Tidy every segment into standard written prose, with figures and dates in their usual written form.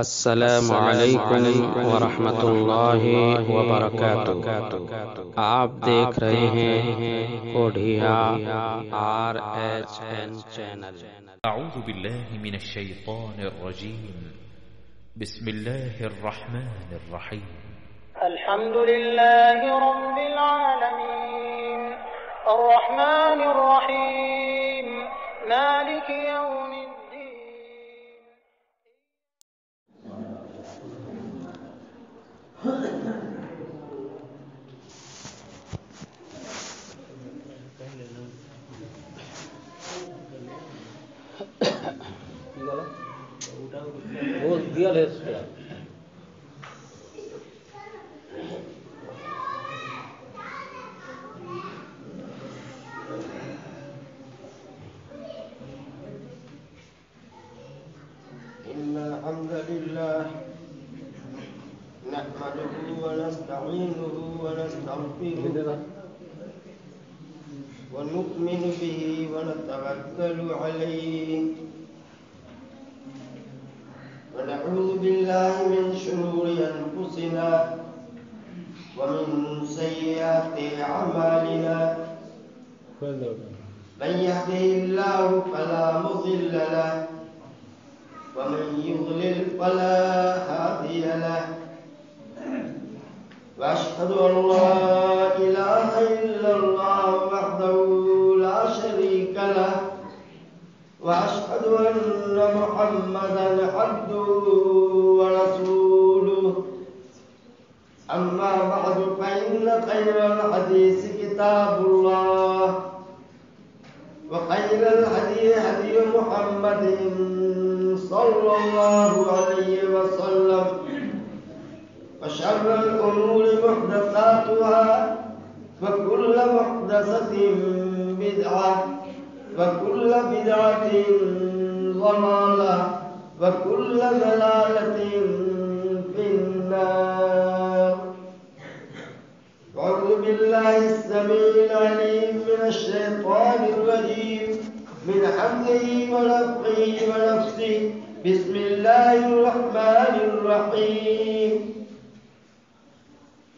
السلام علیکم ورحمۃ اللہ وبرکاتہ۔ آپ دیکھ رہے ہیں کوڈھیا RHN چینل۔ اعوذ باللہ من الشیطان الرجیم، بسم اللہ الرحمن الرحیم۔ الحمد للہ رب العالمین الرحمن الرحیم مالک یوم الدین۔ إن الحمد لله نحمده ونستعينه ونستغفره ونؤمن به ونتوكل عليه ونعوذ بالله من شرور أنفسنا ومن سيئات أعمالنا، من يهده الله فلا مضل له ومن يضلل فلا هادي له، وأشهد أن لا إله إلا الله وحده لا شريك له، وأشهد أن محمدا عبده ورسوله. أما بعد فإن خير الحديث كتاب الله، وخير الهدي هدي محمد صلى الله عليه وسلم، وشر الأمور محدثاتها، وكل محدثة بدعة، وكل بدعة ضلالة، وكل ضلالة في النار. أعوذ بالله السميع العليم من الشيطان الرجيم، من حمده ونفخه ونفسه. بسم الله الرحمن الرحيم.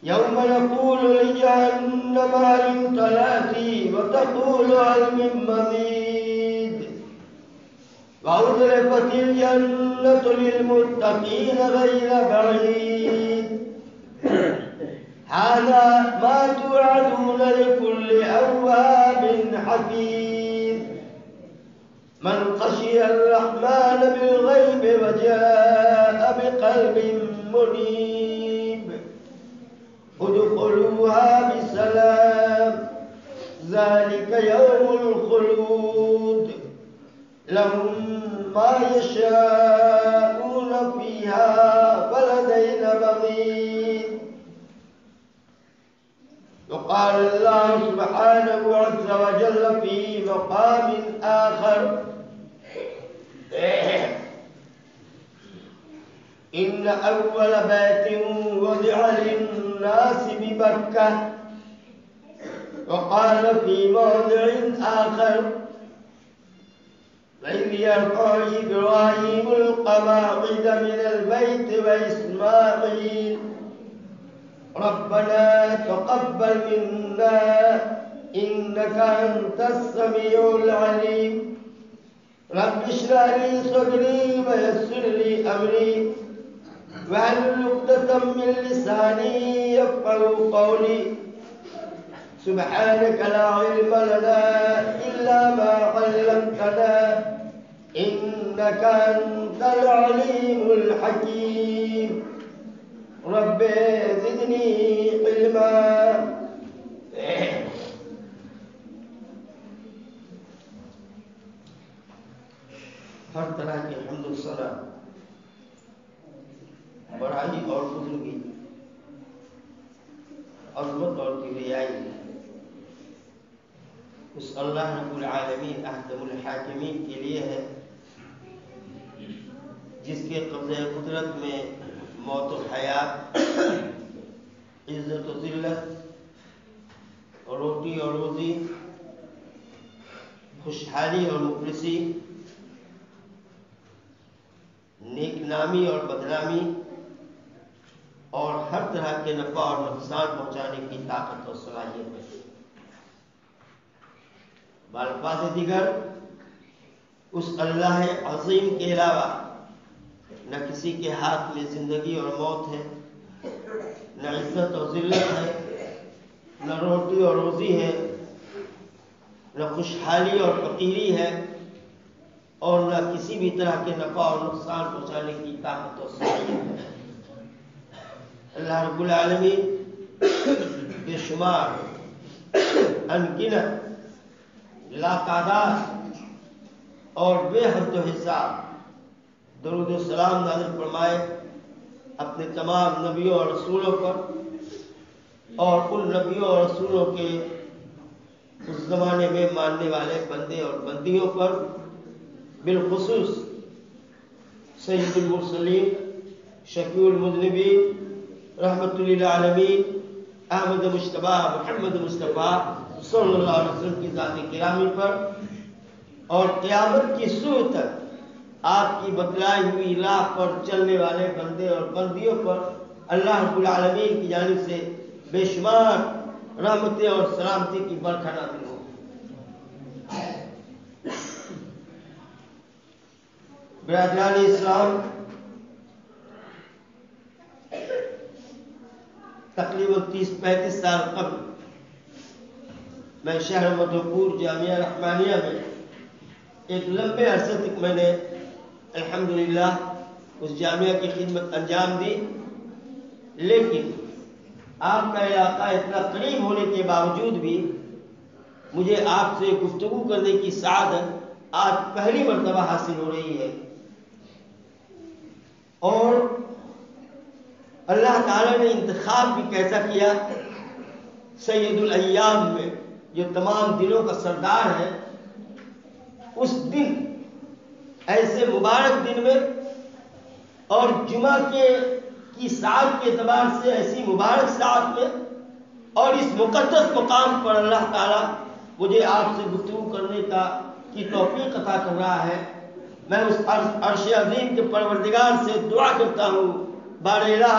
يوم نقول لجهنم هل امتلأت وتقول هل من مزيد، وأزلفت الجنة للمتقين غير بعيد. هذا ما توعدون لكل أواب حفيظ، من خشي الرحمن بالغيب وجاء بقلب منيب. ادخلوها بسلام، ذلك يوم الخلود، لهم ما يشاءون فيها ولدينا مزيد. وقال الله سبحانه عز وجل في مقام آخر: إن أول بيت وضع للناس ببكة. وقال في موضع آخر: وإذ يرفع إبراهيم القواعد من البيت وإسماعيل ربنا تقبل منا إنك أنت السميع العليم. رب اشرح لي صدري ويسر لي أمري واحلل عقدة من لساني يفقهوا قولي. سبحانك لا علم لنا إلا ما علمتنا إنك أنت العليم الحكيم. رب زدني علما. ہر طرح کی حمد و ثنا، بڑائی اور بزرگی، عظمت اور کبریائی اس اللہ رب العالمین احکم الحاکمین کے لیے ہے، جس کے قبضہ قدرت میں موت و حیات، عزت و ذلت، روٹی اور روزی، خوشحالی اور مفلسی، نیک نامی اور بدنامی اور ہر طرح کے نفع اور نقصان پہنچانے کی طاقت اور صلاحیت ہے۔ بالفاظ دیگر اس اللہ عظیم کے علاوہ نہ کسی کے ہاتھ میں زندگی اور موت ہے، نہ عزت اور ذلت ہے، نہ روٹی اور روزی ہے، نہ خوشحالی اور فقیری ہے، اور نہ کسی بھی طرح کے نفع اور نقصان پہنچانے کی طاقت اور صلاحیت ہے۔ اللہ رب العالمین بے شمار انگنت لا تعداد اور بے حد و حساب درود و سلام نازل فرمائے اپنے تمام نبیوں اور رسولوں پر، اور ان نبیوں اور رسولوں کے اس زمانے میں ماننے والے بندے اور بندیوں پر، بالخصوص سید المرسلین شفیع المذنبین رحمت للعالمین احمد مجتبی محمد مصطفیٰ صلی اللہ علیہ وسلم کی ذات گرامی پر، اور قیامت کی صبح تک آپ کی بتلائی ہوئی راہ پر چلنے والے بندے اور بندیوں پر اللہ رب العالمین کی جانب سے بے شمار رحمتیں اور سلامتی کی برکھا نازل ہو۔ برادران اسلام، تقریباً 30-35 سال قبل میں شہر مدھوپور جامعہ رحمانیہ میں ایک لمبے عرصے تک میں نے الحمدللہ اس جامعہ کی خدمت انجام دی، لیکن آپ کا علاقہ اتنا قریب ہونے کے باوجود بھی مجھے آپ سے گفتگو کرنے کی سعادت آج پہلی مرتبہ حاصل ہو رہی ہے۔ اور اللہ تعالیٰ نے انتخاب بھی کیسا کیا، سید الایام میں جو تمام دنوں کا سردار ہے، اس دن ایسے مبارک دن میں اور جمعہ کی ساعت کے اعتبار سے ایسی مبارک ساعت میں اور اس مقدس مقام پر اللہ تعالیٰ مجھے آپ سے گفتگو کرنے کی توفیق عطا کر رہا ہے۔ میں اس عرش عظیم کے پروردگار سے دعا کرتا ہوں، بار الہ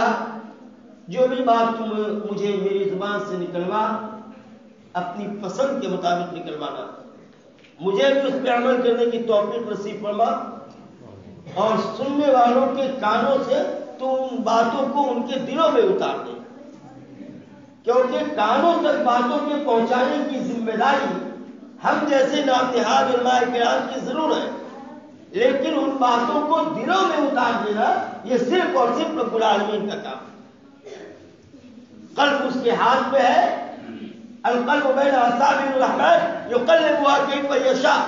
جو بھی بات تم مجھے میری زبان سے نکلوا اپنی پسند کے مطابق نکلوانا، مجھے بھی اس پہ عمل کرنے کی توفیق نصیب فرما، اور سننے والوں کے کانوں سے تم باتوں کو ان کے دلوں میں اتار دے، کیونکہ کانوں تک باتوں کے پہنچانے کی ذمہ داری ہم جیسے نامنہاد علماء کرام کی ضرور ہے، لیکن ان باتوں کو دلوں میں اتار دینا یہ صرف اور صرف رب العالمین کا کام ہے۔ قلب اس کے ہاتھ میں ہے، القلب بین اصابع الرحمن یقلبها کیف یشاء،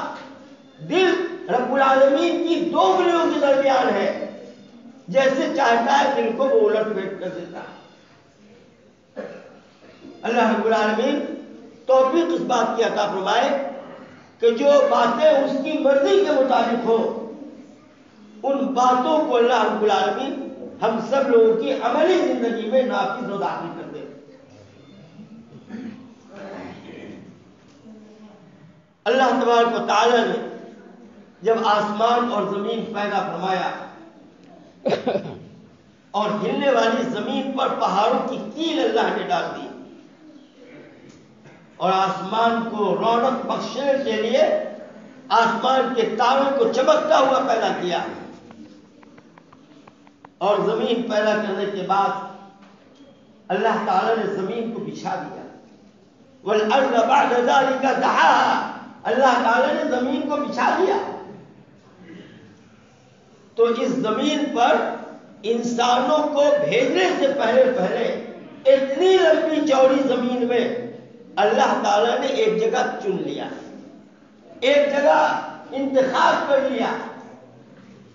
دل رب العالمین کی 2 انگلیوں کے درمیان ہے، جیسے چاہتا ہے دل کو وہ الٹ پھیٹ کر دیتا ہے۔ اللہ رب العالمین توفیق اس بات کی عطا فرمائے کہ جو باتیں اس کی مرضی کے مطابق ہو، ان باتوں کو اللہ رب العالمین ہم سب لوگوں کی عملی زندگی میں نافذ و داخل کر دے۔ اللہ تبارک و تعالی نے جب آسمان اور زمین پیدا فرمایا اور ہلنے والی زمین پر پہاڑوں کی کیل اللہ نے ڈال دی، اور آسمان کو رونق بخشنے کے لیے آسمان کے تاروں کو چمکتا ہوا پیدا کیا، اور زمین پیدا کرنے کے بعد اللہ تعالی نے زمین کو بچھا دیا، والارض بعد ذلك دحاها، اللہ تعالی نے زمین کو بچھا دیا۔ تو اس زمین پر انسانوں کو بھیجنے سے پہلے اتنی لمبی چوڑی زمین میں اللہ تعالیٰ نے ایک جگہ چن لیا، ایک جگہ انتخاب کر لیا،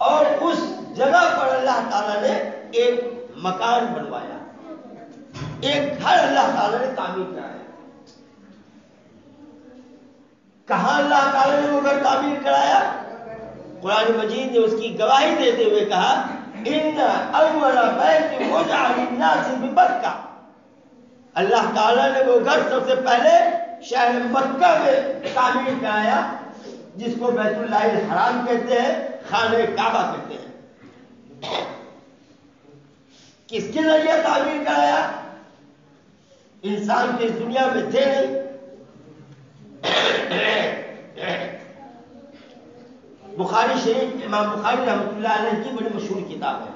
اور اس جگہ پر اللہ تعالیٰ نے ایک مکان بنوایا، ایک گھر اللہ تعالیٰ نے تعمیر کرایا۔ کہاں اللہ تعالیٰ نے وہ گھر تعمیر کرایا؟ قرآن مجید نے اس کی گواہی دیتے ہوئے کہا، ان اول بیت وضع للناس ببکہ، اللہ تعالیٰ نے وہ گھر سب سے پہلے شہر مکہ میں تعمیر کرایا، جس کو بیت اللہ الحرام کہتے ہیں، خانہ کعبہ کہتے ہیں۔ کس کے ذریعے تعمیر کرایا؟ انسان کی اس دنیا میں تھے نہیں. بخاری شریف، امام بخاری رحمۃ اللہ علیہ کی بڑی مشہور کتاب ہے.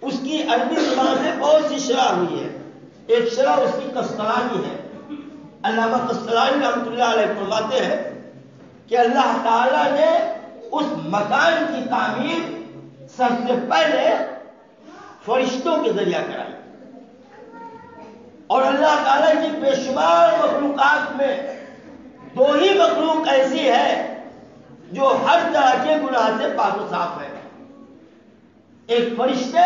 اس کی عربی زبان میں بہت سی شرح ہوئی ہے. ایک شرح اس کی قسطلانی ہے. علامہ قسطلانی رحمۃ اللہ علیہ فرماتے ہیں کہ اللہ تعالیٰ نے اس مکان کی تعمیر سب سے پہلے فرشتوں کے ذریعہ کرائی، اور اللہ تعالیٰ کی بے شمار مخلوقات میں دو ہی مخلوق ایسی ہے جو ہر طرح کے گناہ سے پاک و صاف ہے. ایک فرشتے،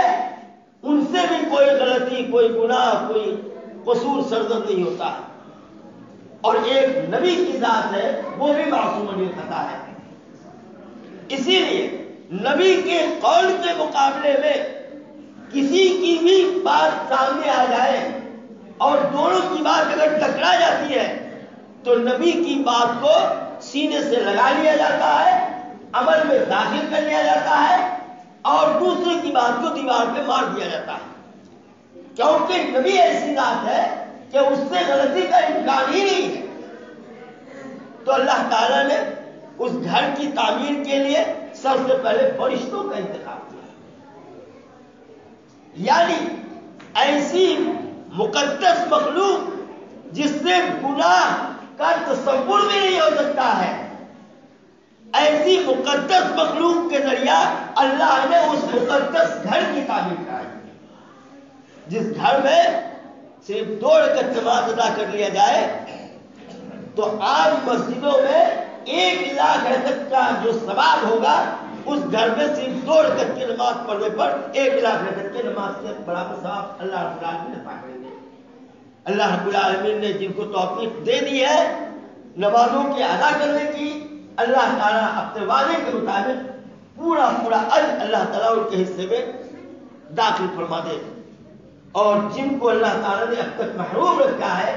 ان سے بھی کوئی غلطی، کوئی گناہ، کوئی قصور سرزد نہیں ہوتا ہے. اور ایک نبی کی ذات ہے، وہ بھی معصوم الخطا ہے. اسی لیے نبی کے قول کے مقابلے میں کسی کی بھی بات سامنے آ جائے اور دونوں کی بات اگر ٹکرا جاتی ہے تو نبی کی بات کو سینے سے لگا لیا جاتا ہے، عمل میں داخل کر لیا جاتا ہے، اور دوسرے کی بات کو دیوار پہ مار دیا جاتا ہے. کیونکہ نبی ایسی ذات ہے کہ اس سے غلطی کا امکان ہی نہیں ہے. تو اللہ تعالیٰ نے اس گھر کی تعمیر کے لیے سب سے پہلے فرشتوں کا انتخاب کیا، یعنی ایسی مقدس مخلوق جس سے گناہ کا تصور بھی نہیں ہو سکتا ہے، ایسی مقدس مخلوق کے ذریعہ اللہ نے اس مقدس گھر کی تعمیر کرائی، جس گھر میں صرف 2 رکعت نماز ادا کر لیا جائے تو عام مسجدوں میں 1 لاکھ رکعت کا جو ثواب ہوگا، اس گھر میں صرف 2 رکعت کی نماز پڑھنے پر 1 لاکھ رکعت کی نماز کے برابر ثواب اللہ رب العالمین عطا کریں گے. اللہ رب العالمین نے جن کو توفیق دے دی ہے نمازوں کی ادا کرنے کی، اللہ تعالیٰ اپنے وعدے کے مطابق پورا اجر اللہ تعالیٰ ان کے حصے میں داخل فرما دے. اور جن کو اللہ تعالیٰ نے اب تک محروم رکھا ہے،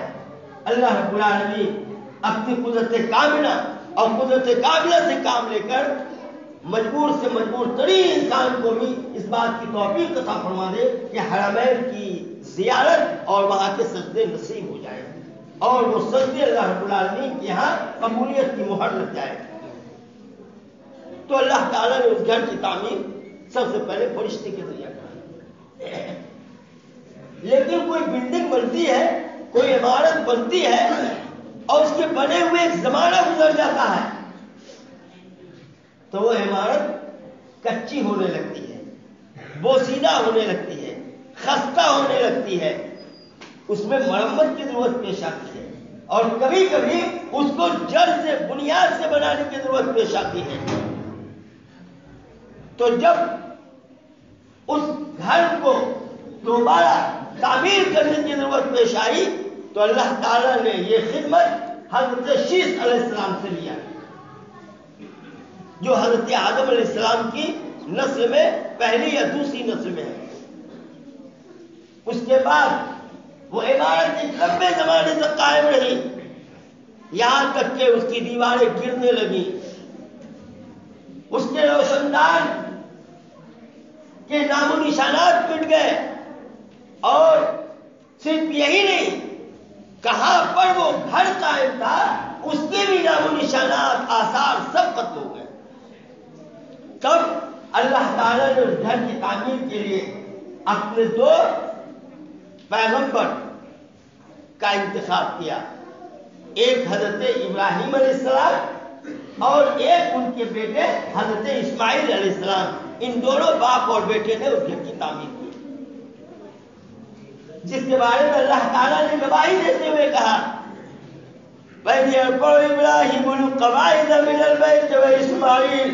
اللہ رب العالمین اپنی قدرت کاملہ اور قدرت کاملہ سے کام لے کر مجبور سے مجبور ترین انسان کو بھی اس بات کی توفیق عطا فرما دے کہ حرمین کی زیارت اور وہاں کے سجدے نصیب ہو جائے، اور وہ سجدے اللہ رب العالمین کے یہاں قبولیت کی مہر لگ جائے. تو اللہ تعالیٰ نے اس گھر کی تعمیر سب سے پہلے فرشتے کے ذریعہ کرائی. لیکن کوئی بلڈنگ بنتی ہے، کوئی عمارت بنتی ہے اور اس کے بنے ہوئے ایک زمانہ گزر جاتا ہے تو وہ عمارت کچی ہونے لگتی ہے، بوسیدہ ہونے لگتی ہے، خستہ ہونے لگتی ہے، اس میں مرمت کی ضرورت پیش آتی ہے، اور کبھی کبھی اس کو جڑ سے، بنیاد سے بنانے کی ضرورت پیش آتی ہے. تو جب اس گھر کو دوبارہ تعمیر کرنے کی ضرورت پیش آئی تو اللہ تعالیٰ نے یہ خدمت حضرت شیث علیہ السلام سے لیا، جو حضرت آدم علیہ السلام کی نسل میں پہلی یا دوسری نسل میں ہے. اس کے بعد وہ عمارت ایک لمبے زمانے سے قائم رہی، یہاں تک کہ اس کی دیواریں گرنے لگی، اس کے روشن دان کے نام و نشانات مٹ گئے، اور صرف یہی نہیں، کہاں پر وہ گھر قائم تھا اس کے بھی نام و نشانات، آثار سب ختم ہو گئے. تب اللہ تعالیٰ نے اس گھر کی تعمیر کے لیے اپنے 2 پیغمبر کا انتخاب کیا، ایک حضرت ابراہیم علیہ السلام اور ایک ان کے بیٹے حضرت اسماعیل علیہ السلام. ان دونوں باپ اور بیٹے نے اس گھر کی تعمیر کی، جس کے بارے میں اللہ تعالیٰ نے گواہی دیتے ہوئے کہا وَإِذْ يَرْفَعُ إِبْرَاهِيمُ الْقَوَاعِدَ مِنَ الْبَيْتِ وَإِسْمَاعِيلُ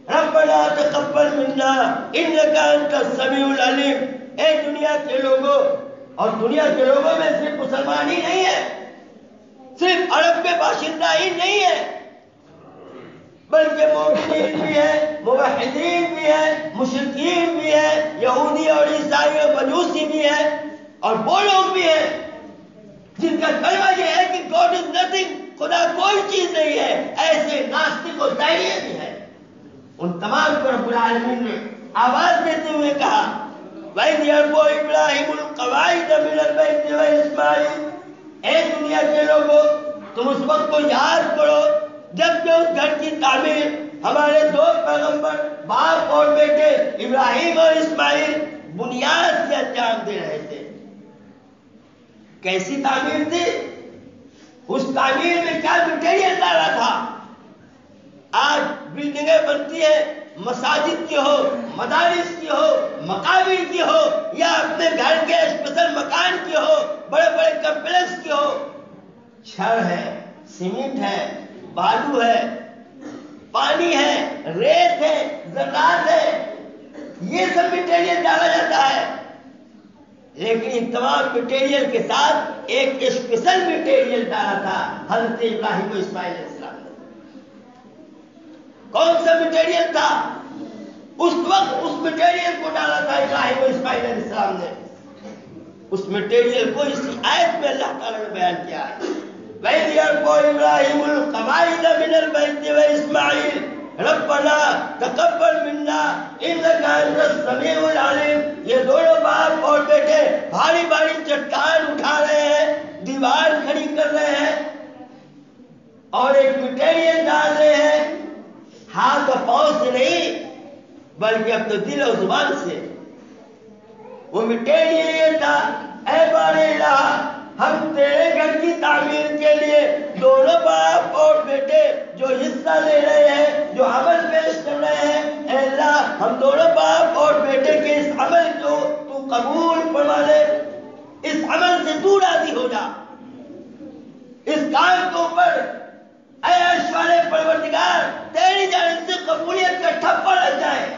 رَبَّنَا تَقَبَّلْ مِنَّا إِنَّكَ أَنْتَ السَّمِيعُ الْعَلِيمُ. اے دنیا کے لوگوں، اور دنیا کے لوگوں میں صرف مسلمان ہی نہیں ہے، صرف عرب کے باشندہ ہی نہیں ہے، بلکہ مومنین بھی ہیں، موحدین بھی ہیں، مشرکین بھی ہیں، یہودی اور عیسائی اور مجوسی بھی ہیں، اور وہ لوگ بھی ہیں جن کا کلمہ یہ ہے کہ گاڈ از نتھنگ، خدا کوئی چیز نہیں ہے، ایسے ناستک اور داعیے بھی ہیں. ان تمام کو رب العالمین نے آواز دیتے ہوئے کہا وَإِذْ يَرْفَعُ إِبْرَاهِيمُ الْقَوَاعِدَ مِنَ الْبَيْتِ وَإِسْمَاعِيلُ، اے دنیا کے لوگوں تم اس وقت کو یاد کرو جب کہ اس گھر کی تعمیر ہمارے دو پیغمبر باپ اور بیٹے ابراہیم اور اسماعیل بنیاد سے انجام دے رہے تھے۔ کیسی تعمیر تھی؟ اس تعمیر میں کیا مٹیریل ڈالا تھا؟ آج بلڈنگیں بنتی ہیں، مساجد کی ہو، مدارس کی ہو، مقابر کی ہو، یا اپنے گھر کے اسپیشل مکان کی ہو، بڑے بڑے کمپلیکس کی ہو، چھڑ ہے، سیمنٹ ہے، بالو ہے، پانی ہے، ریت ہے، زراعت ہے، یہ سب مٹیریل ڈالا جاتا ہے۔ لیکن ان تمام مٹیریل کے ساتھ ایک اسپیشل مٹیریل ڈالا تھا حضرت ابراہیم و اسماعیل علیہ السلام نے۔ کون سا مٹیریل تھا؟ اس وقت اس مٹیریل کو ڈالا تھا ابراہیم و اسماعیل علیہ السلام نے۔ اس مٹیریل کو اسی آیت میں اللہ تعالیٰ نے بیان کیا ہے وَإِذْ يَرْفَعُ إِبْرَاهِيمُ الْقَوَاعِدَ مِنَ الْبَيْتِ وَإِسْمَاعِيلُ رَبَّنَا تَقَبَّلْ مِنَّا إِنَّكَ أَنْتَ السَّمِيعُ الْعَلِيمُ۔ یہ دونوں باپ اور بیٹے بھاری بھاری چٹان اٹھا رہے ہیں، دیوار کھڑی کر رہے ہیں اور ایک مٹیریل ڈال رہے ہیں، ہاتھ اور پاؤں سے نہیں بلکہ اپنے دل و زبان سے۔ وہ مٹیریل یہ تھا اے بار الہ ہم تیرے گھر کی تعمیر کے لیے دونوں باپ اور بیٹے جو حصہ لے رہے ہیں، جو عمل پیش کر رہے ہیں، اے اللہ ہم دونوں باپ اور بیٹے کے اس عمل کو تو قبول فرما لے، اس عمل سے تو راضی ہو جا، اس کام کے اوپر اے عرش والے پروردگار تیری جانب سے قبولیت کا ٹھپا لگ جائے۔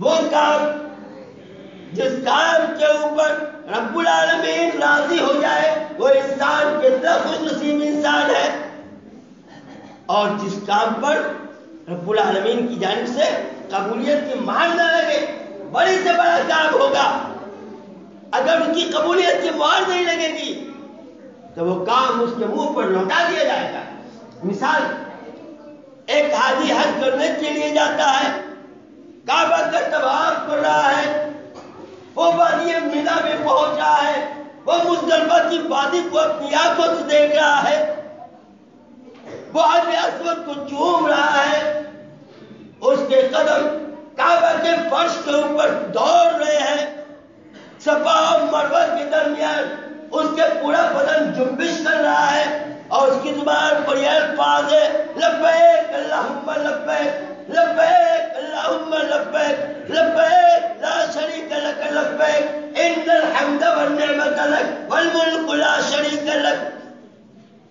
وہ کام جس کام کے اوپر رب العالمین راضی ہو جائے وہ انسان کتنا خوش نصیب انسان ہے، اور جس کام پر رب العالمین کی جانب سے قبولیت کی مہر نہ لگے، بڑی سے بڑا کام ہوگا، اگر اس کی قبولیت کی مہر نہیں لگے گی تو وہ کام اس کے منہ پر لوٹا دیا جائے گا۔ مثال، ایک حاجی حج کرنے کے لیے جاتا ہے، کعبہ کا طواف کر رہا ہے، وہ وادی منی میں پہنچا ہے، وہ مزدلفہ کی وادی کو اپنی آنکھوں سے دیکھ رہا ہے، وہ حجر اسود کو چوم رہا ہے، اس کے قدم کعبہ کے فرش کے اوپر دوڑ رہے ہیں، صفا اور مروہ کے درمیان اس کے پورا بدن جنبش کر رہا ہے، اور اس کی زبان پر یہ الفاظ ہے لبیک اللہم لبیک لبیک اللہم لبیک لبیک لا شریک لک لبیک ان الحمد والنعمت لک والملک لا شریک لک۔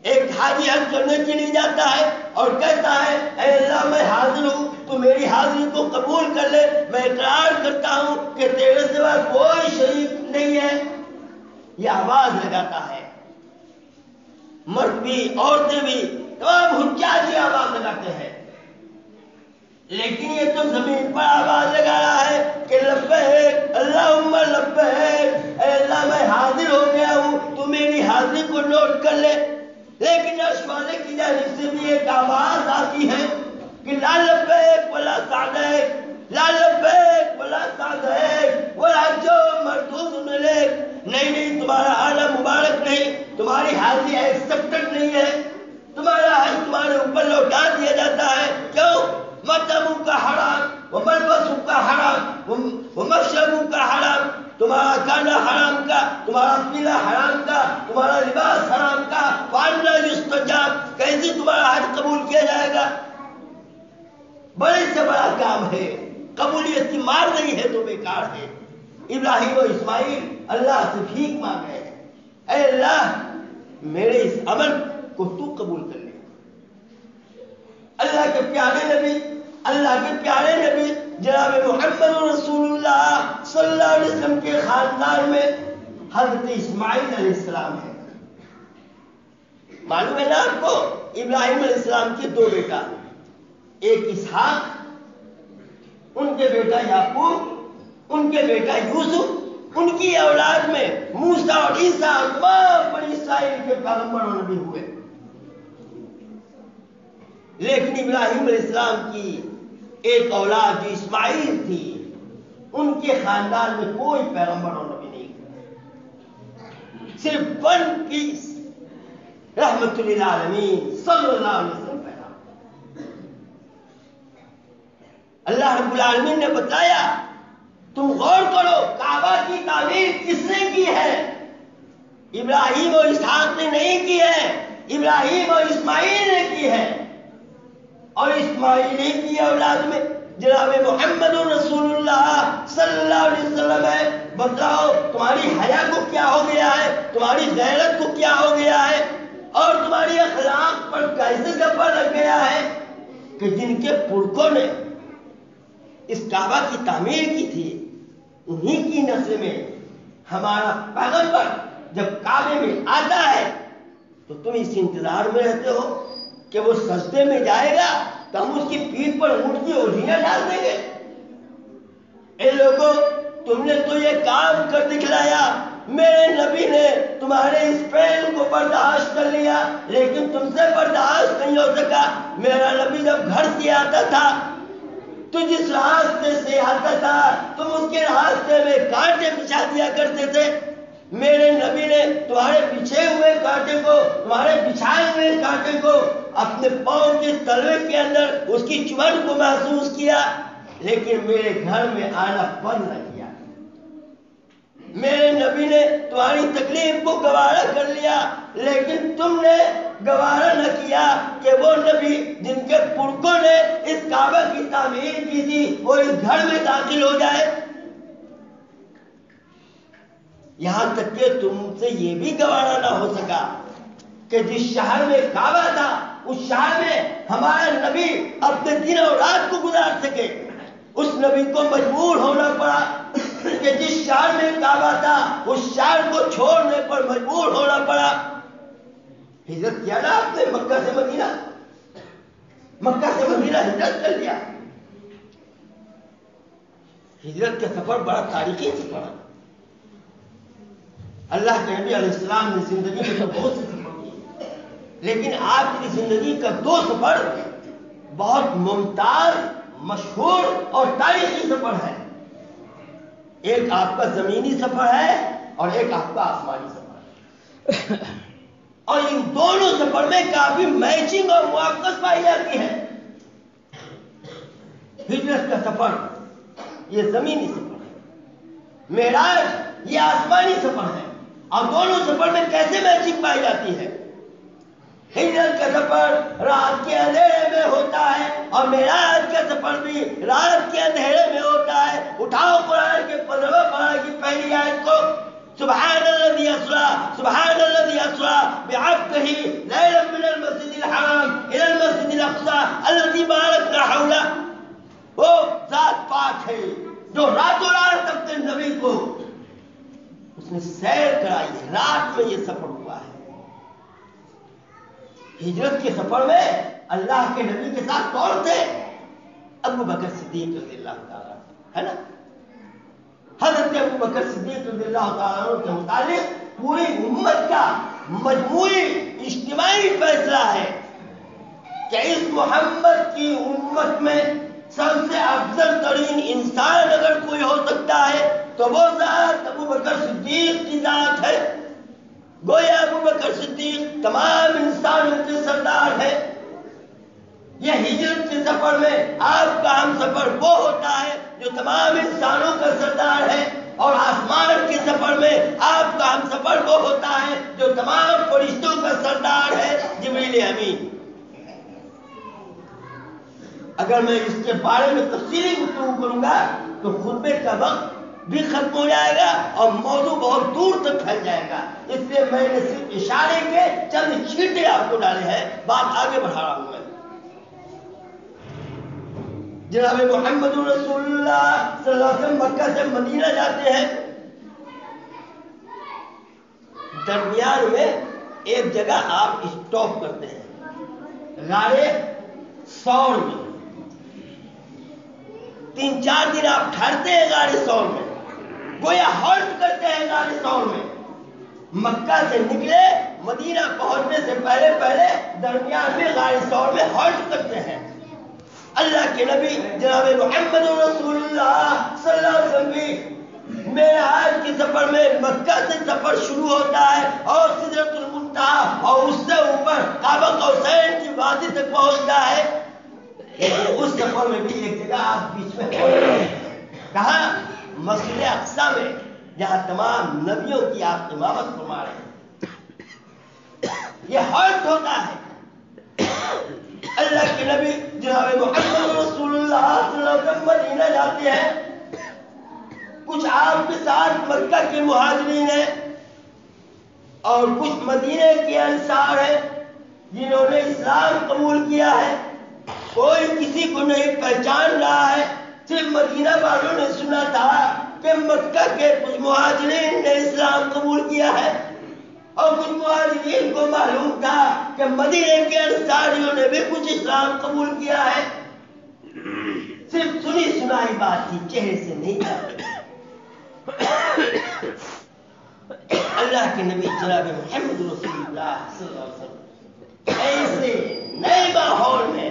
ایک حاجی حج کرنے کے لیے جاتا ہے اور کہتا ہے اے اللہ میں حاضر ہوں، تو میری حاضری کو قبول کر لے، میں اقرار کرتا ہوں کہ تیرے سوا کوئی شریک نہیں ہے۔ یہ آواز لگاتا ہے، مرد بھی عورتیں بھی تمام حجاج یہ آواز لگاتے ہیں، لیکن یہ تو زمین پر آواز لگا رہا ہے کہ لبیک اللہم لبیک، اے اللہ میں حاضر ہو گیا ہوں، تو میری حاضری کو نوٹ کر لے۔ لیکن عرش والے کی جانب سے بھی ایک آواز آتی ہے کہ لا لبیک ولا سعدیک، لا لبیک ولا سعدیک والحج مردود الیک، نہیں تمہارا حالہ مبارک نہیں، تمہاری حاضری ایکسپٹڈ نہیں ہے، تمہارا حج تمہارے اوپر لوٹا دیا جاتا ہے۔ کیوں؟ مطعموں کا حرام وملبسوں کا حرام ومشربوں کا حرام، تمہارا کھانا حرام کا، تمہارا پینا حرام کا، تمہارا لباس حرام کا، وَأَنَّىٰ يُسْتَجَابُ، کیسے تمہارا حج قبول کیا جائے گا؟ بڑے سے بڑا کام ہے، قبولیت کی مار نہیں ہے تو بیکار ہے۔ ابراہیم و اسماعیل اللہ سے بھیک مانگ رہے ہیں، اے اللہ میرے اس عمل کو تو قبول کر لے۔ اللہ کے پیارے نبی، اللہ کے پیارے نبی جناب محمد رسول اللہ صلی اللہ علیہ وسلم کے خاندان میں حضرت اسماعیل علیہ السلام ہے۔ معلوم ہے نا آپ کو، ابراہیم علیہ السلام کے دو بیٹا، ایک اسحاق، ان کے بیٹا یعقوب، ان کے بیٹا یوسف، ان کی اولاد میں موسیٰ اور عیسیٰ تمام بنی اسرائیل کے پیغمبر اور نبی ہوئے۔ لیکن ابراہیم علیہ السلام کی ایک اولاد جو اسماعیل تھی، ان کے خاندان میں کوئی پیغمبر اور نبی نہیں، صرف 1 پیس رحمت للعالمین صلی اللہ علیہ وسلم پیدا۔ اللہ رب العالمین نے بتایا تم غور کرو کعبہ کی تعمیر کس نے کی ہے؟ ابراہیم اور اسحاق نے نہیں کی ہے، ابراہیم اور اسماعیل نے کی ہے، اور اسماعیل کی اولاد میں جناب محمد رسول اللہ صلی اللہ علیہ وسلم ہے۔ بتاؤ تمہاری حیا کو کیا ہو گیا ہے، تمہاری غیرت کو کیا ہو گیا ہے، اور تمہاری اخلاق پر کیسے گپا لگ گیا ہے کہ جن کے پرکھوں نے اس کعبہ کی تعمیر کی تھی، انہی کی نسل میں ہمارا پیغمبر جب کعبے میں آتا ہے تو تم اس انتظار میں رہتے ہو کہ وہ سجدے میں جائے گا تو ہم اس کی پیٹھ پر اونٹ کی اوڑھیاں ڈال دیں گے۔ اے لوگوں، تم نے تو یہ کام کر دکھلایا، میرے نبی نے تمہارے اس فعل کو برداشت کر لیا، لیکن تم سے برداشت نہیں ہو سکا۔ میرا نبی جب گھر سے آتا تھا تو جس راستے سے آتا تھا تم اس کے راستے میں کانٹے بچھا دیا کرتے تھے۔ میرے نبی نے تمہارے بچھے ہوئے کانٹے کو، تمہارے بچھائے ہوئے کانٹے کو اپنے پاؤں کے تلوے کے اندر اس کی چبھن کو محسوس کیا، لیکن میرے گھر میں آنا بند نہ کیا۔ میرے نبی نے تمہاری تکلیف کو گوارا کر لیا، لیکن تم نے گوارا نہ کیا کہ وہ نبی جن کے پرکھوں نے اس کعبہ کی تعمیر کی تھی وہ اس گھر میں داخل ہو جائے۔ یہاں تک کہ تم سے یہ بھی گوارا نہ ہو سکا کہ جس شہر میں کعبہ تھا اس شہر میں ہمارا نبی اپنے دن اور رات کو گزار سکے۔ اس نبی کو مجبور ہونا پڑا کہ جس شہر میں کعبہ تھا اس شہر کو چھوڑنے پر مجبور ہونا پڑا۔ ہجرت کیا نا آپ نے مکہ سے مدینہ، مکہ سے مدینہ ہجرت کر لیا۔ ہجرت کا سفر بڑا تاریخی سفر ہے۔ اللہ کے نبی علیہ السلام نے زندگی میں تو بہت سے سفر کیے، لیکن آپ کی زندگی کا 2 سفر بہت ممتاز، مشہور اور تاریخی سفر ہے۔ ایک آپ کا زمینی سفر ہے اور ایک آپ کا آسمانی سفر ہے، اور ان دونوں سفر میں کافی میچنگ اور موافقت پائی جاتی ہے۔ ہجرت کا سفر یہ زمینی سفر ہے، معراج یہ آسمانی سفر ہے، اور دونوں سفر میں کیسے میچنگ پائی جاتی ہے؟ ہجرت کا سفر رات کے اندھیرے میں ہوتا ہے اور معراج کا سفر بھی رات کے اندھیرے میں ہوتا ہے۔ اٹھاؤ قرآن کے 15 پارہ کی پہلی آیت کو، سبحان الذی اسری، سبحان الذی اسری بعبدہ لیلا من المسجد الحرام الی المسجد الاقصی الذی بارکنا حولہ۔ وہ ذات پاک ہے جو راتوں رات اپنے نبی کو اس نے سیر کرائی ہے، رات میں یہ سفر ہوا ہے۔ ہجرت کے سفر میں اللہ کے نبی کے ساتھ کون تھے؟ ابو بکر صدیق رضی اللہ تعالیٰ، ہے نا؟ حضرت ابو بکر صدیق رضی اللہ تعالیٰ کے متعلق پوری امت کا مجموعی اجتماعی فیصلہ ہے کہ اس محمد کی امت میں سب سے افضل ترین انسان اگر کوئی ہو سکتا ہے تو وہ ذات ابو بکر صدیق کی ذات ہے۔ گویا ابو بکر صدیق تمام انسانوں کے سردار ہے۔ یہ ہجرت کے سفر میں آپ کا ہم سفر وہ ہوتا ہے جو تمام انسانوں کا سردار ہے، اور آسمان کے سفر میں آپ کا ہم سفر وہ ہوتا ہے جو تمام فرشتوں کا سردار ہے، جبریل امین۔ اگر میں اس کے بارے میں تفصیلی گفتگو کروں گا تو خطبے کا وقت بھی ختم ہو جائے گا اور موضوع بہت دور تک پھیل جائے گا، اس لیے میں نے صرف اشارے کے چند چھینٹے آپ کو ڈالے ہیں، بات آگے بڑھا رہا ہوں میں۔ جناب محمد رسول اللہ صلی اللہ علیہ وسلم مکہ سے مدینہ جاتے ہیں، درمیان میں ایک جگہ آپ اسٹاپ کرتے ہیں، غار ثور میں 3-4 دن آپ ٹھہرتے ہیں غار ثور میں، گویا ہالٹ کرتے ہیں غار ثور میں۔ مکہ سے نکلے مدینہ پہنچنے سے پہلے درمیان میں غار ثور میں ہالٹ کرتے ہیں۔ اللہ کے نبی جناب محمد رسول اللہ صلی اللہ علیہ وسلم بھی معراج کے سفر میں مکہ سے سفر شروع ہوتا ہے اور سدرۃ المنتہا اور اس سے اوپر قاب قوسین کی وادی تک پہنچتا ہے. لیکن اس سفر میں بھی ایک جگہ آپ بیچ میں کہاں؟ مسجد اقصی میں، جہاں تمام نبیوں کی آپ امامت فرما رہے ہیں. یہ ہالٹ ہوتا ہے. اللہ کے نبی جناب محمد رسول اللہ صلی اللہ علیہ وسلم مدینہ جاتے ہیں. کچھ آپ کے ساتھ مکہ کے مہاجرین ہیں اور کچھ مدینے کے انصار ہیں جنہوں نے اسلام قبول کیا ہے. کوئی کسی کو نہیں پہچان رہا ہے، صرف مدینہ والوں نے سنا تھا کہ مکہ کے کچھ مہاجرین نے اسلام قبول کیا ہے اور کچھ مہاجرین کو معلوم تھا کہ مدینے کے انصاریوں نے بھی کچھ اسلام قبول کیا ہے. صرف سنی سنائی بات تھی، چہرے سے نہیں تھا. اللہ کے نبی جناب محمد رسول اللہ صلی اللہ علیہ وسلم ایسے نئے ماحول میں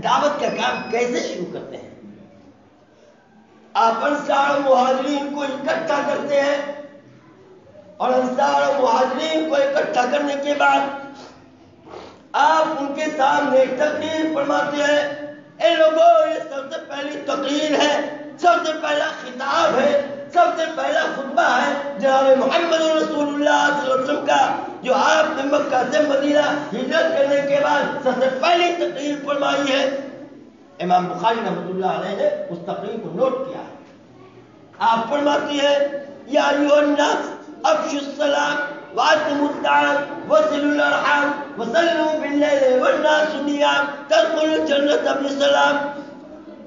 دعوت کا کام کیسے شروع کرتے ہیں؟ آپ انصار و مہاجرین کو اکٹھا کرتے ہیں اور انصار و مہاجرین کو اکٹھا کرنے کے بعد آپ ان کے سامنے تقریر فرماتے ہیں. اے لوگوں، یہ سب سے پہلی تقریر ہے، سب سے پہلا خطاب ہے، سب سے پہلا خطبہ ہے جناب محمد رسول اللہ صلی اللہ علیہ وسلم کا، جو آپ نے مکہ سے مدینہ ہجرت کرنے کے بعد سب سے پہلی تقریر فرمائی ہے. امام بخاری رحمۃ اللہ علیہ نے اس تقریر کو نوٹ کیا ہے. آپ فرماتی ہیں یا ایھا الناس افشوا السلام واتموا الطعام وصلوا الارحام وصلوا باللیل والناس نیام تدخلوا الجنۃ بسلام.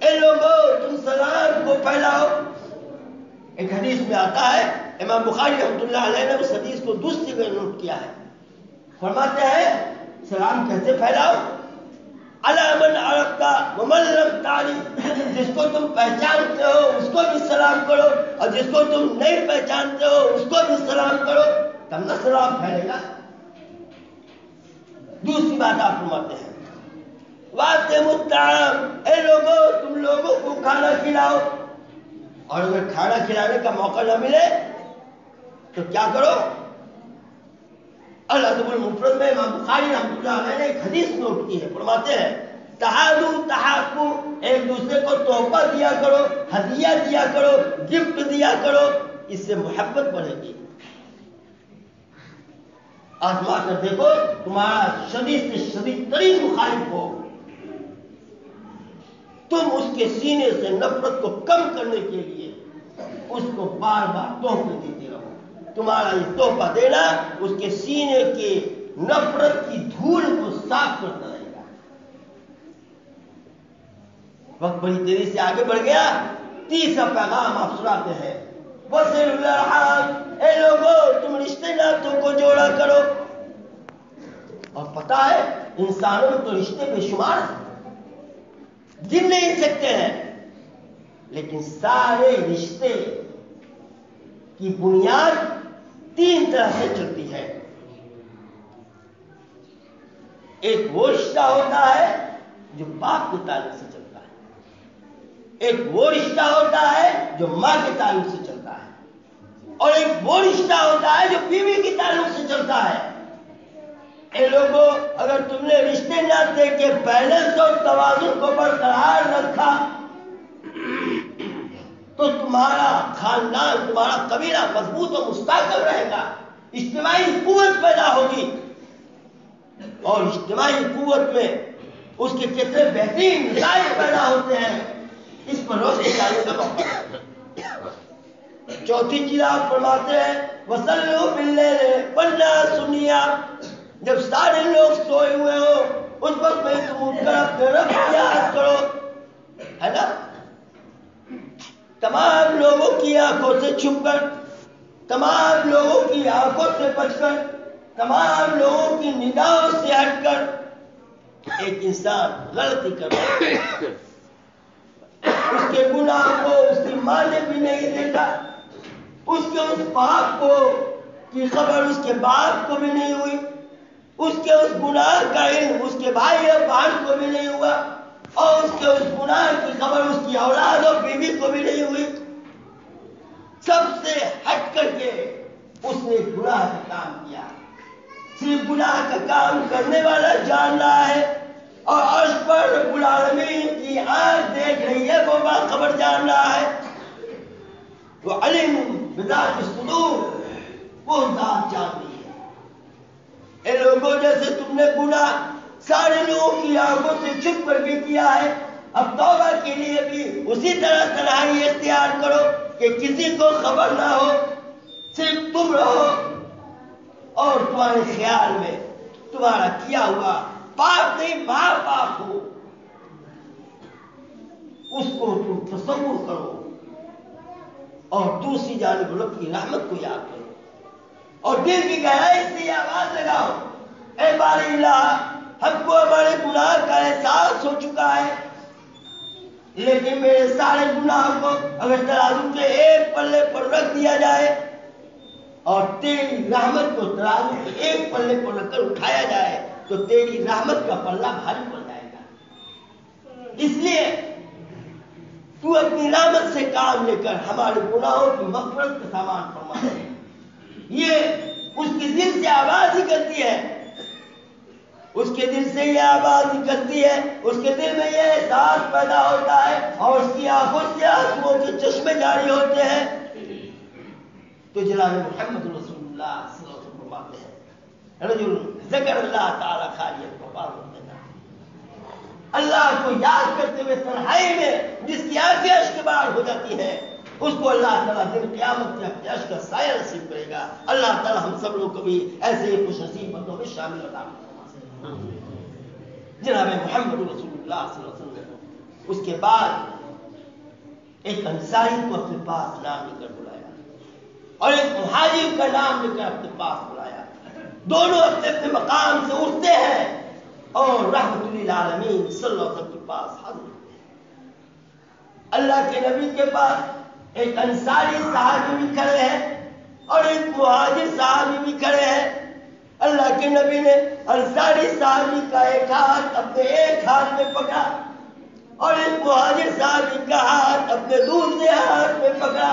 اے لوگوں، تم سلام کو پھیلاؤ. ایک حدیث میں آتا ہے، امام بخاری رحمۃ اللہ علیہ نے اس حدیث کو دوسری جگہ نوٹ کیا ہے. فرماتے ہیں سلام کیسے پھیلاؤ؟ علی من عرفت ومن لم تعرف، جس کو تم پہچانتے ہو اس کو بھی سلام کرو اور جس کو تم نہیں پہچانتے ہو اس کو بھی سلام کرو، تب نہ سلام پھیلے گا. دوسری بات آپ فرماتے ہیں واتموا الطعام، اے لوگوں تم لوگوں کو کھانا کھلاؤ، اور اگر کھانا کھلانے کا موقع نہ ملے تو کیا کرو؟ الادب المفرد میں امام بخاری رحمۃ اللہ علیہ نے ایک حدیث نوٹ کی ہے. فرماتے ہیں تحادوا تحاکوا، ایک دوسرے کو تحفہ دیا کرو، ہدیہ دیا کرو، گفٹ دیا کرو، اس سے محبت بڑھے گی. آزما کر دیکھو، تمہارا شدید سے شدید ترین مخالف ہو، تم اس کے سینے سے نفرت کو کم کرنے کے لیے اس کو بار بار تحفے دیتے رہو. تمہارا یہ تحفہ دینا اس کے سینے کے نفرت کی دھول کو صاف کرتا رہے گا. وقت بڑی تیزی سے آگے بڑھ گیا. تیسرا پیغام آپ سناتے ہیں وصلوا الارحام، اے لوگوں تم رشتے ناتوں کو جوڑا کرو. اور پتا ہے انسانوں میں تو رشتے بے شمار ہیں، گن نہیں سکتے ہیں، لیکن سارے رشتے کی بنیاد تین طرح سے چلتی ہے. ایک وہ رشتہ ہوتا ہے جو باپ کے تعلق سے چلتا ہے، ایک وہ رشتہ ہوتا ہے جو ماں کے تعلق سے چلتا ہے، اور ایک وہ رشتہ ہوتا ہے جو بیوی کے تعلق سے چلتا ہے. اے لوگوں، اگر تم نے رشتے ناطے کے بیلنس اور توازن کو برقرار رکھا تو تمہارا خاندان، تمہارا قبیلہ مضبوط و مستحکم رہے گا، اجتماعی قوت پیدا ہوگی. اور اجتماعی قوت میں اس کے کتنے بہترین نتائج پیدا ہوتے ہیں، اس پر روشنی ڈالنے کا موقع. چوتھی چیز آپ فرماتے ہیں وصلوا باللیل والناس نیام، جب سارے لوگ سوئے ہوئے ہو اس وقت میں تم اٹھ کر اپنے رب کی یاد کرو، ہے نا؟ تمام لوگوں کی آنکھوں سے چھپ کر، تمام لوگوں کی آنکھوں سے بچ کر، تمام لوگوں کی نگاہوں سے ہٹ کر ایک انسان غلطی کر رہا ہے. اس کے گناہ کو اس کی ماں نے بھی نہیں دیکھا، اس کے اس پاپ کو کی خبر اس کے باپ کو بھی نہیں ہوئی، اس کے اس گناہ کا علم اس کے بھائی اور بہن کو بھی نہیں ہوا، اور اس کے اس گناہ کی خبر اس کی اولاد اور بیوی کو بھی نہیں ہوئی۔ سب سے ہٹ کر کے اس نے گناہ کا کام کیا، صرف گناہ کا کام کرنے والا جان رہا ہے، اور عرش پر رب العالمین کی آنکھ دیکھ رہی ہے، وہ باخبر جان رہا ہے، وہ علم بذات الصدور، وہ ذات جان رہی ہے۔ اے لوگوں، جیسے تم نے گناہ سارے لوگوں کی آنکھوں سے چھپ کر کے کیا ہے، اب توبہ کے لیے بھی اسی طرح تنہائی اختیار کرو کہ کسی کو خبر نہ ہو، صرف تم رہو اور تمہارے خیال میں تمہارا کیا ہوا پاپ نہیں ماں باپ ہو، اس کو تم تصور کرو، اور دوسری جانب رب کی رحمت کو یاد کرو، اور دل کی گہرائی سے یہ آواز لگاؤ، اے باری اللہ، ہم کو ہمارے گناہ کا احساس ہو چکا ہے، لیکن میرے سارے گناہ کو اگر ترازو کے ایک پلے پر رکھ دیا جائے اور تیری رحمت کو ترازو کے ایک پلے پر رکھ کر اٹھایا جائے تو تیری رحمت کا پلہ بھاری پڑ جائے گا۔ اس لیے تو اپنی رحمت سے کام لے کر ہمارے گناہوں کی مغفرت کا سامان فرما دے۔ یہ اس کے دل سے آواز نکلتی ہے، اس کے دل سے یہ آواز نکلتی ہے، اس کے دل میں یہ احساس پیدا ہوتا ہے، اور اس کی آنکھوں سے آنسوؤں کے چشمے جاری ہوتے ہیں، تو جناب محمد رسول اللہ صلی اللہ علیہ وسلم فرماتے ہیں، رجل ذکر اللہ تعالی خالیہ ففاضت عیناہ، اللہ کو یاد کرتے ہوئے تنہائی میں جس کی آنکھیں اشک بار ہو جاتی ہیں، اس کو اللہ تعالیٰ دن قیامت میں اپنے عرش کا سایہ نصیب کرے گا۔ اللہ تعالیٰ ہم سب لوگ کو بھی ایسے ہی خوش نصیب بندوں میں شامل عطا فرمائے۔ جناب محمد رسول اللہ صلی اللہ علیہ وسلم اس کے بعد ایک انصاری کو اپنے پاس نام لے کر بلایا، اور ایک مہاجر کا نام لے کر اپنے پاس بلایا، دونوں اپنے اپنے مقام سے اٹھتے ہیں اور رحمت للعالمین صلی اللہ علیہ وسلم کے پاس حاضر ہوتے ہیں۔ اللہ کے نبی کے پاس ایک انصاری صحابی بھی کھڑے ہیں اور ایک مہاجر صحابی بھی کھڑے ہیں۔ اللہ کے نبی نے انصاری صحابی کا ایک ہاتھ اپنے ایک ہاتھ میں پکڑا اور ایک مہاجر صحابی کا ہاتھ اپنے دوسرے ہاتھ میں پکڑا،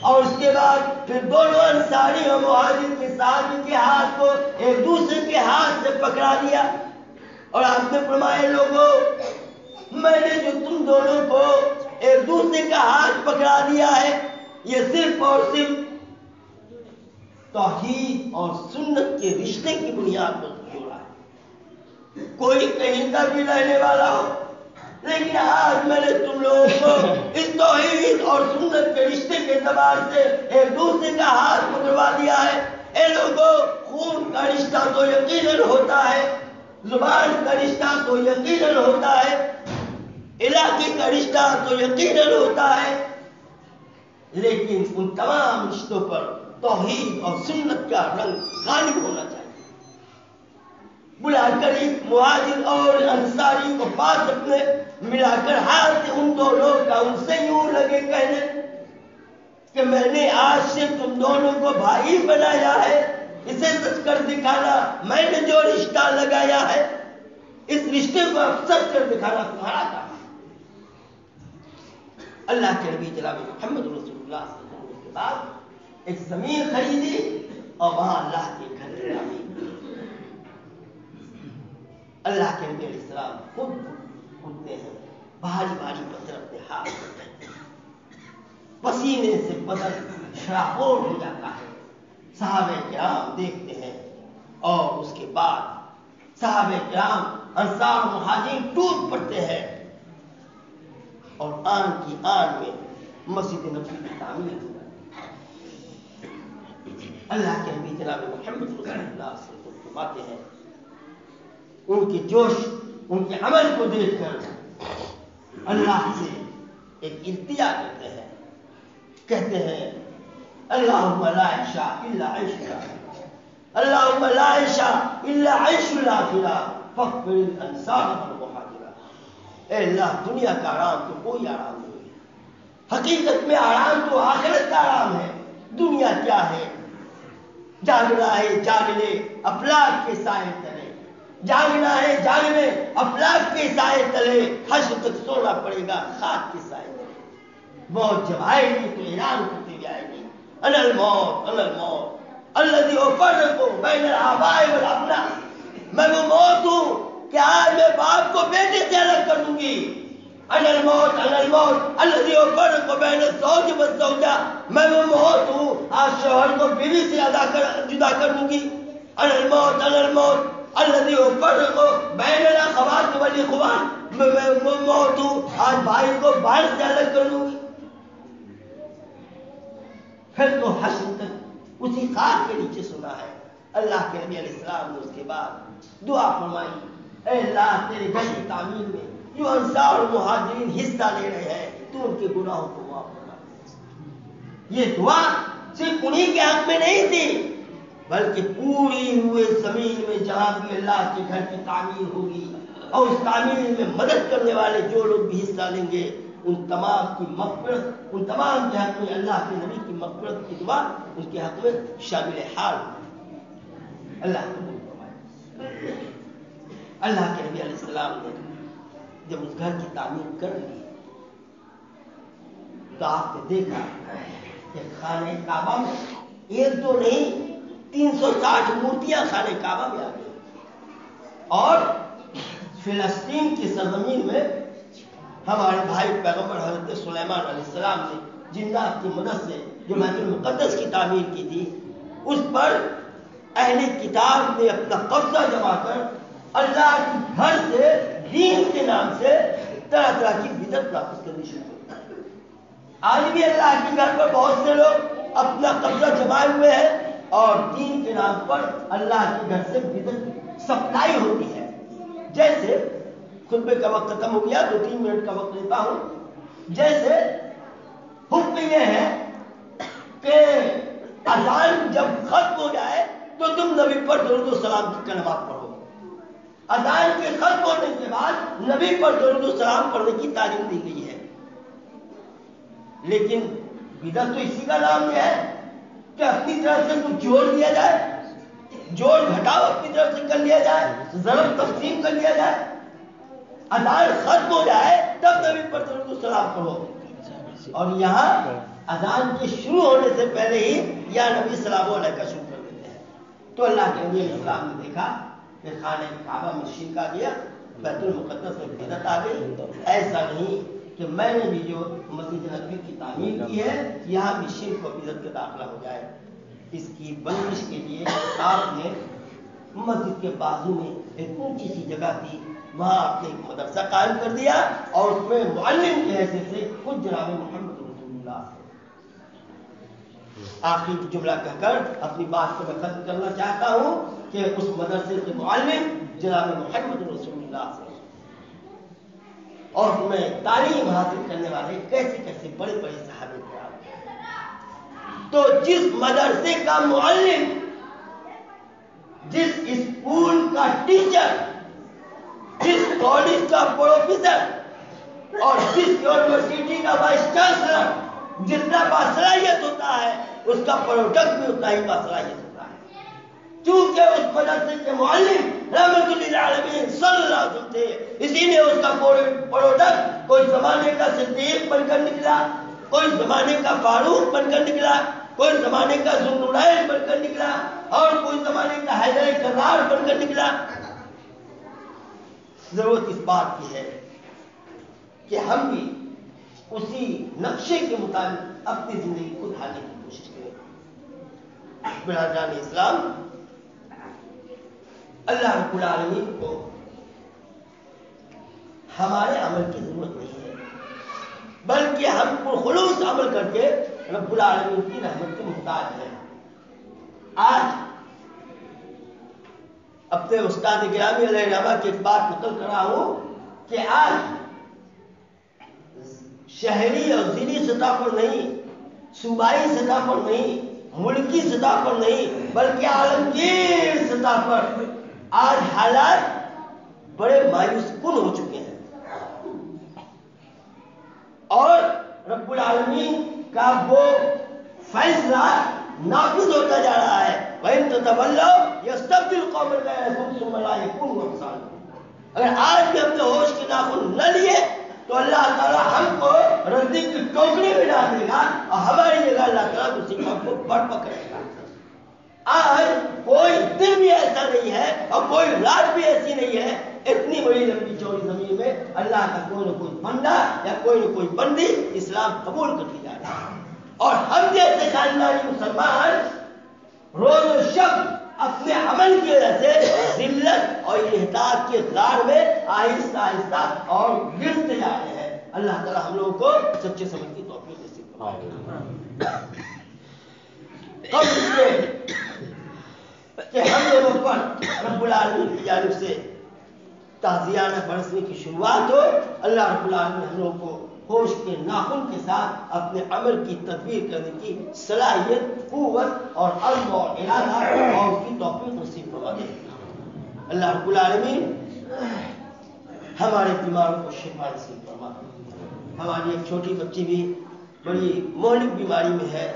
اور اس کے بعد پھر دونوں انصاری اور مہاجر کے صحابی کے ہاتھ کو ایک دوسرے کے ہاتھ سے پکڑا دیا، اور آپ نے فرمایا، لوگوں، میں نے جو تم دونوں کو ایک دوسرے کا ہاتھ پکڑا دیا ہے، یہ صرف اور صرف توحید اور سنت کے رشتے کی بنیاد پر جوڑا ہے۔ کوئی کہیں کا بھی رہنے والا ہو، لیکن آج میں نے تم لوگوں کو اس توحید اور سنت کے رشتے کے اعتبار سے ایک دوسرے کا ہاتھ پکڑوا دیا ہے۔ اے لوگوں، خون کا رشتہ تو یقیناً ہوتا ہے، زبان کا رشتہ تو یقیناً ہوتا ہے، علاقے کا رشتہ تو یقیناً ہوتا ہے، لیکن ان تمام رشتوں پر توحید اور سنت کا رنگ غالب ہونا چاہیے۔ بلا کر ایک مہاجر اور انصاری کو پاس اپنے ملا کر ہاتھ ان دونوں کا ان سے یوں لگے کہنے کہ میں نے آج سے تم دونوں کو بھائی بنایا ہے، اسے سچ کر دکھانا میں نے جو رشتہ لگایا ہے، اس رشتے کو اب سچ کر دکھانا تمہارا کام ہے۔ اللہ کے نبی جناب محمد رسول اللہ صلی اللہ علیہ وسلم کے بعد ایک زمین خریدی اور وہاں اللہ کے گھر تعمیر۔ اللہ کے نبی علیہ السلام خود اٹھتے ہیں، بھاری بھاری پتھر اپنے ہاتھ میں، پسینے سے بدن شرابور ہو جاتا ہے۔ صحابہ کرام دیکھتے ہیں، اور اس کے بعد صحابہ کرام انصار مہاجرین ٹوٹ پڑتے ہیں، اور آن کی آن میں مسجد نبوی کی تعمیر ہو جاتی ہے۔ اللہ کے نبی جناب محمد رسول اللہ صلی اللہ علیہ وسلم فرماتے ہیں، ان کے جوش، ان کے عمل کو دیکھ کر اللہ سے ایک التجا کرتے ہیں، کہتے ہیں، اللہم لا عیش الا عیش الاخرہ، اللہم لا عیش الا عیش الاخرہ فاغفر الانصار والمہاجرہ۔ اے اللہ، دنیا کا آرام تو کوئی آرام نہیں ہے، حقیقت میں آرام تو آخرت کا آرام ہے۔ دنیا کیا ہے؟ جاگ رہا ہے جاگ لے، افلاک کے سائے تلے، جاگنا ہے جاگنے افلاک کے سائے تلے، حشر تک سونا پڑے گا خاک کے سائے تلے۔ موت جب آئے گی تو اعلان کرتے ہوئے آئے گی، انا الموت انا الموت الذی افرق بین الآباء والابناء، میں وہ موت ہوں کہ آج میں باپ کو بیٹے سے الگ کر دوں گی۔ انا الموت الذی افرق بین الزوج والزوجہ، میں وہ موت ہوں آج شوہر کو بیوی سے جدا کر دوں گی۔ انا الموت الذی افرق بین الاخوات والاخوان، میں وہ موت ہوں آج بھائی کو بہن سے الگ کر دوں گی۔ پھر تو حشر تک اسی خاک کے نیچے سنا ہے۔ اللہ کے نبی علیہ السلام نے اس کے بعد دعا فرمائی، اے اللہ تیرے گھر کی تعمیر میں جو انصار و مہاجرین حصہ لے رہے ہیں تو ان کے گناہوں کو معاف فرما دے۔ یہ دعا صرف انہی کے حق میں نہیں تھی، بلکہ پوری ہوئے زمین میں جہاں بھی اللہ کے گھر کی تعمیر ہوگی اور اس تعمیر میں مدد کرنے والے جو لوگ بھی حصہ لیں گے ان تمام کی مغفرت، ان تمام کے حق میں اللہ کے نبی کی مغفرت کی دعا ان کے حق میں شامل حال ہوگی۔ اللہ قبول فرمائے۔ اللہ کے نبی علیہ السلام نے جب اس گھر کی تعمیر کر لی تو آپ نے دیکھا کہ خانہ کعبہ میں ایک دو نہیں 360 مورتیاں خانہ کعبہ میں آ گئی، اور فلسطین کی سرزمین میں ہمارے بھائی پیغمبر حضرت سلیمان علیہ السلام نے جنات کی مدد سے جو بیت المقدس کی تعمیر کی تھی، اس پر اہل کتاب نے اپنا قبضہ جما کر اللہ کے گھر سے دین کے نام سے طرح طرح کی بدعت نافذ کرنی شروع کر دی۔ آج بھی اللہ کے گھر پر بہت سے لوگ اپنا قبضہ جمائے ہوئے ہیں اور دین کے نام پر اللہ کے گھر سے بدعت سپلائی ہوتی ہے۔ جیسے خطبے کا وقت ختم ہو گیا، 2-3 منٹ کا وقت لیتا ہوں۔ جیسے حکم یہ ہے کہ اذان جب ختم ہو جائے تو تم نبی پر درود و سلام کی کلمات پڑھو۔ اذان کے ختم ہونے کے بعد نبی پر درود و سلام پڑھنے کی تعلیم دی گئی ہے۔ لیکن بدعت تو اسی کا نام یہ ہے کہ اپنی طرف سے کچھ جوڑ دیا جائے، جوڑ گھٹاؤ اپنی طرف سے کر لیا جائے، ضرب تقسیم کر لیا جائے۔ اذان ختم ہو جائے تب نبی پر درود و سلام پڑھو، اور یہاں اذان کے شروع ہونے سے پہلے ہی یا نبی سلام علیہ کا شروع کر دیتے ہیں۔ تو اللہ کے نبی علیہ السلام نے دیکھا کہ خانہ کعبہ میں شرک آ گیا، بیت المقدس میں بدعت آ گئی۔ ایسا نہیں کہ میں نے بھی جو مسجد نبوی کی تعمیر کی ہے یہاں بھی شرک و بدعت کا داخلہ ہو جائے۔ اس کی بندش کے لیے آپ نے مسجد کے بازو میں ایک اونچی سی جگہ تھی، وہاں آپ نے ایک مدرسہ قائم کر دیا اور اس میں معلم کی حیثیت سے خود جناب محمد رسول اللہ آخری جملہ کہہ کر اپنی بات کو میں ختم کرنا چاہتا ہوں کہ اس مدرسے کے معلم جناب محمد رسول اللہ سے اور اس میں تعلیم حاصل کرنے والے کیسے کیسے بڑے بڑے صحابہ کرام۔ تو جس مدرسے کا معلم، جس اسکول کا ٹیچر، جس کالج کا پروفیسر اور جس یونیورسٹی کا وائس چانسلر جتنا باصلاحیت ہوتا ہے اس کا پروڈکٹ بھی اتنا ہی باصلاحیت ہوتا ہے۔ چونکہ اس مدرسے کے معلم رحمت للعالمین صلی اللہ علیہ وسلم تھے، اسی لیے اس کا پروڈکٹ کوئی زمانے کا صدیق بن کر نکلا، کوئی زمانے کا فاروق بن کر نکلا، کوئی زمانے کا ذوالنورین بن کر نکلا اور کوئی زمانے کا حیدر کرار بن کر نکلا۔ ضرورت اس بات کی ہے کہ ہم بھی اسی نقشے کے مطابق اپنی زندگی کو ڈھالنے کی کوشش کریں۔ برادران اسلام، اللہ رب العالمین کو ہمارے عمل کی ضرورت نہیں ہے، بلکہ ہم پرخلوص عمل کر کے رب العالمین کی رحمت کے محتاج ہیں۔ آج اپنے استاد گرامی علیہ رحمہ کی ایک بات نقل کر رہا ہوں کہ آج شہری اور ضلعی سطح پر نہیں، صوبائی سطح پر نہیں، ملکی سطح پر نہیں، بلکہ عالمگیر سطح پر آج حالات بڑے مایوس کن ہو چکے ہیں، اور رب العالمین کا وہ فیصلہ نافذ ہوتا جا رہا ہے۔ وَإِن تَتَوَلَّوْا یستبدل قوما غیرکم ثم لا یکونوا امثالکم. اگر آج بھی ہم نے ہوش کے ناخن نہ لیے تو اللہ تعالیٰ ہم کو رزق کی ٹوکری میں ڈال دے گا اور ہماری جگہ اللہ تعالیٰ اسی کام کو بڑھ پکڑے گا. آج کوئی دن بھی ایسا نہیں ہے اور کوئی رات بھی ایسی نہیں ہے اتنی بڑی لمبی چوڑی زمین میں اللہ کا کوئی نہ کوئی بندہ یا کوئی نہ کوئی بندی اسلام قبول کرتی جا رہا ہے. اور ہم جیسے خاندانی مسلمان روز و شب اپنے عمل کی وجہ سے ذلت اور انحطاط کے غار میں آہستہ آہستہ اور گرتے جا رہے ہیں. اللہ تعالیٰ ہم لوگوں کو سچے سمجھ کی توفیق نصیب فرمائے. قبل سے کہ ہم لوگوں پر رب العالمین کی جانب سے تعزیانہ برسنے کی شروعات ہو, اللہ رب العالمین ہم لوگوں کو ہوش کے ناخن کے ساتھ اپنے عمل کی تدبیر کرنے کی صلاحیت, قوت اور علم اور ارادہ اور اس کی توفیق نصیب فرما دے. اللہ رب العالمین ہمارے دماغ کو شفا نصیب فرما. ہماری ایک چھوٹی بچی بھی بڑی مہلک بیماری میں ہے.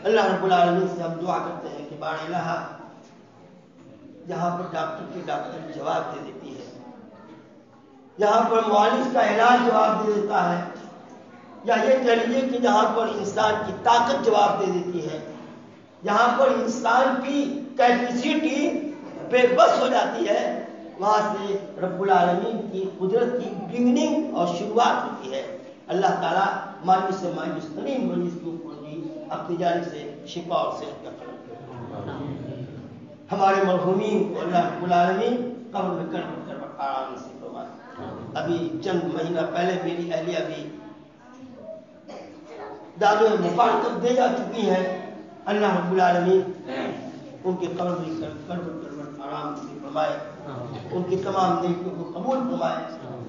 اللہ رب العالمین سے ہم دعا کرتے ہیں کہ بار الہ جہاں پر ڈاکٹر جواب دے دیتی ہے, جہاں پر معالج کا علاج جواب دے دیتا ہے, یا یہ کہہ لیجیے کہ جہاں پر انسان کی طاقت جواب دے دیتی ہے, جہاں پر انسان کی کیپیسٹی بے بس ہو جاتی ہے, وہاں سے رب العالمین کی قدرت کی بگننگ اور شروعات ہوتی ہے. اللہ تعالیٰ مایوس سے مایوس ترین مریض کے اوپر بھی اپنی جانب سے شفا اور صحت کا کرم کرے. ہمارے مرحومین کو اللہ رب العالمین قبر میں کر آرام نصیب فرمائے. ابھی چند مہینہ پہلے میری اہلیہ بھی دادو مفارقت دے جا چکی ہیں. اللہ رب العالمین ان کے قبر میں کر آرام نصیب فرمائے, ان کی تمام نیکیوں کو قبول فرمائے,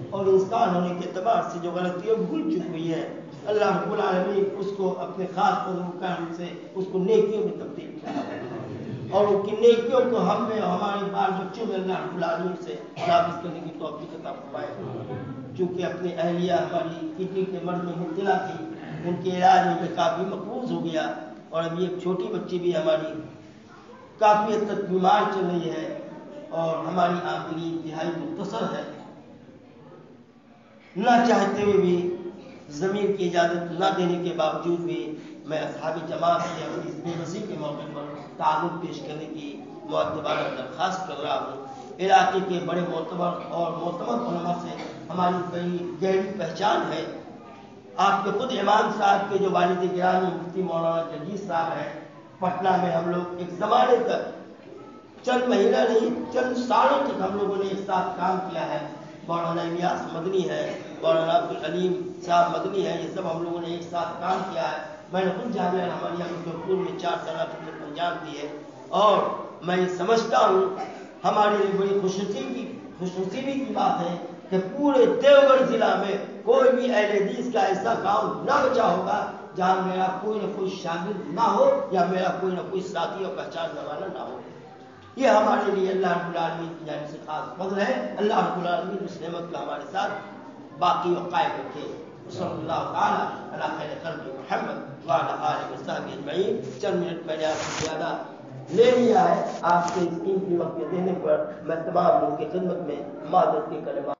اور انسان ہونے کے اعتبار سے جو غلطیاں بھول چکی ہوئی ہے اللہ رب العالمین اس کو اپنے خاص فضل کرم سے اس کو نیکیوں میں تبدیل کرائے, اور ان کی نیکیوں کو ہم میں اور ہمارے بال بچوں میں اللہ رب العالمین سے نافذ کرنے کی توفیق عطا فرمائے. چونکہ اپنی اہلیہ ہماری کڈنی کے مرض میں مبتلا تھی, ان کے علاج میں کافی مقروض ہو گیا, اور ابھی ایک چھوٹی بچی بھی ہماری کافی حد تک بیمار چل رہی ہے, اور ہماری آمدنی انتہائی مختصر ہے. نہ چاہتے ہوئے بھی ضمیر کی اجازت نہ دینے کے باوجود بھی میں اصحاب جماعت سے اپنی اس بے بسی کے موقع پر تعاون پیش کرنے کی معتبرانہ درخواست کر رہا ہوں. علاقے کے بڑے معتبر اور معتمد علماء سے ہماری بڑی گہری پہچان ہے. آپ کے خود امام صاحب کے جو والد گرامی مفتی مولانا جرجیز صاحب ہیں, پٹنہ میں ہم لوگ ایک زمانے تک, چند مہینہ نہیں چند سالوں تک ہم لوگوں نے ایک ساتھ کام کیا ہے. مولانا الیاس مدنی ہے, مولانا عبدالعلیم صاحب مدنی ہے, یہ سب ہم لوگوں نے ایک ساتھ کام کیا ہے. میں نے خود جامعہ رحمانیہ مظفرپور میں 4 سالہ خدمت انجام دی ہے, اور میں یہ سمجھتا ہوں ہمارے لیے بڑی خوشنصیبی کی بات ہے کہ پورے دیوبند ضلع میں کوئی بھی اہل حدیث کا ایسا گاؤں نہ بچا ہوگا جہاں میرا کوئی نہ کوئی شاگرد نہ ہو یا میرا کوئی نہ کوئی ساتھی اور پہچاننے والا نہ ہو. یہ ہمارے لیے اللہ رب العالمین کی جانب سے خاص فضل ہے. اللہ رب العالمین اس نعمت کو ہمارے ساتھ باقی اور قائم رکھے. صلی اللہ تعالیٰ علی خیر خلق محمد وعلی آلہ وصحبہ اجمعین. چند منٹ میں نے آپ سے زیادہ لے لیا ہے, آپ کے اس قیمتی وقت دینے پر میں تمام لوگوں کی خدمت میں معذرت کے کلمات